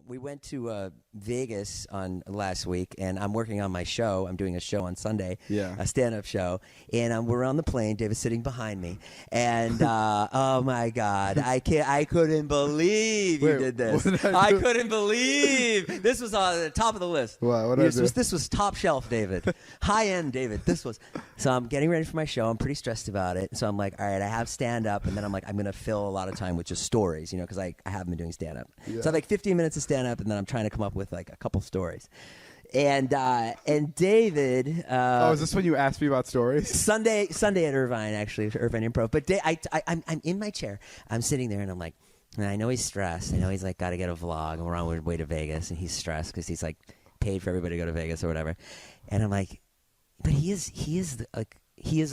we went to Vegas on last week, and I'm working on my show. I'm doing a show on Sunday, a stand-up show, and we're on the plane. David's sitting behind me, and oh my God, I couldn't believe you did this. I couldn't believe this was on the top of the list. Wow, this was top shelf, David, high end, David. So I'm getting ready for my show. I'm pretty stressed about it. So I'm like, all right, I have stand-up, and then I'm like, I'm gonna fill a lot of time with just stories, because I haven't been doing stand-up. Yeah. So I have like 15 minutes of stand-up, and then I'm trying to come up with like a couple stories. And David. Is this when you asked me about stories? Sunday at Irvine, actually, Irvine Improv. But I'm in my chair. I'm sitting there, and I'm like, I know he's stressed. I know he's like got to get a vlog, and we're on our way to Vegas, and he's stressed because he's like paid for everybody to go to Vegas or whatever. And I'm like, but he is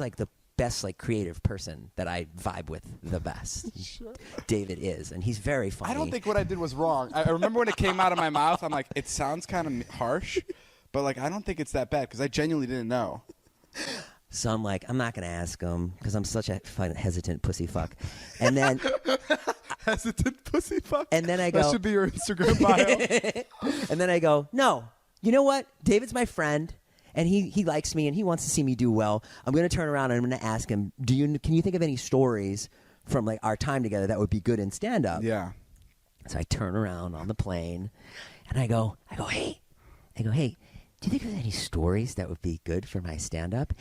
like the best like creative person that I vibe with the best. David is, and he's very funny. I don't think what I did was wrong. I remember when it came out of my mouth, I'm like, it sounds kind of harsh, but like I don't think it's that bad because I genuinely didn't know. So I'm like, I'm not gonna ask him because I'm such a hesitant pussy fuck. And then hesitant pussy fuck. And then I go, that should be your Instagram bio. And then I go, no, you know what? David's my friend. And he likes me, and he wants to see me do well. I'm going to turn around, and I'm going to ask him, can you think of any stories from like our time together that would be good in stand-up? Yeah. So I turn around on the plane, and I go, hey, do you think of any stories that would be good for my stand-up?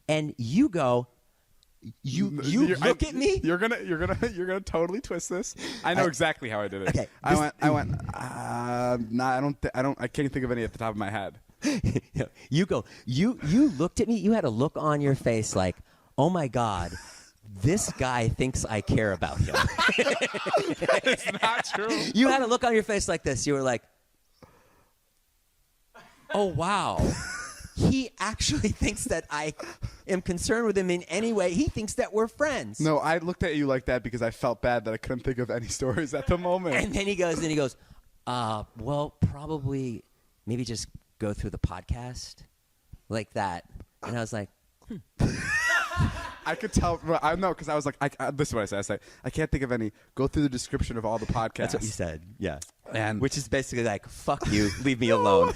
And you go, you look at me. You're gonna totally twist this. I know exactly how I did it. Okay, I can't think of any at the top of my head. You looked at me. You had a look on your face like, oh my God, this guy thinks I care about him. It's not true. You had a look on your face like this. You were like, oh wow, he actually thinks that I am concerned with him in any way. He thinks that we're friends. No, I looked at you like that because I felt bad that I couldn't think of any stories at the moment. And then he goes, well, probably maybe just go through the podcast like that. And I was like, I could tell. I know because I was like, this is what I said. I can't think of any. Go through the description of all the podcasts. That's what you said. Yeah. And which is basically like, fuck you, leave me alone.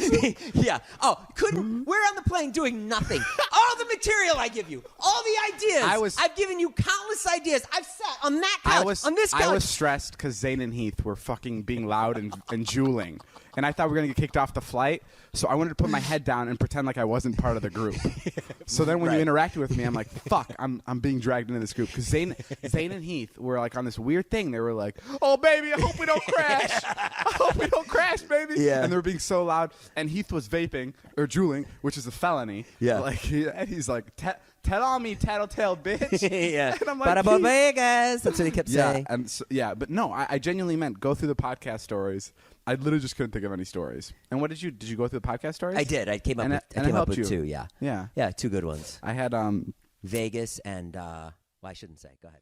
Yeah. Oh, we're on the plane doing nothing. All the material I give you, all the ideas. I've given you countless ideas. I've sat on that couch, on this couch. I was stressed because Zane and Heath were fucking being loud and jeweling. And I thought we were going to get kicked off the flight. So I wanted to put my head down and pretend like I wasn't part of the group. So then when you interacted with me, I'm like, fuck, I'm being dragged into this group. Because Zane and Heath were like on this weird thing. They were like, oh, baby, I hope we don't crash. I hope we don't crash, baby. Yeah. And they were being so loud. And Heath was vaping or jeweling, which is a felony. Yeah. Like he's like, tell on me, tattletale bitch. Yeah. And I'm like, Vegas. That's what he kept saying. And so, but no, I genuinely meant go through the podcast stories. I literally just couldn't think of any stories. And what did you go through the podcast stories? I did. I came up with two. Yeah. Yeah. Yeah. Two good ones. I had Vegas and well, I shouldn't say. Go ahead.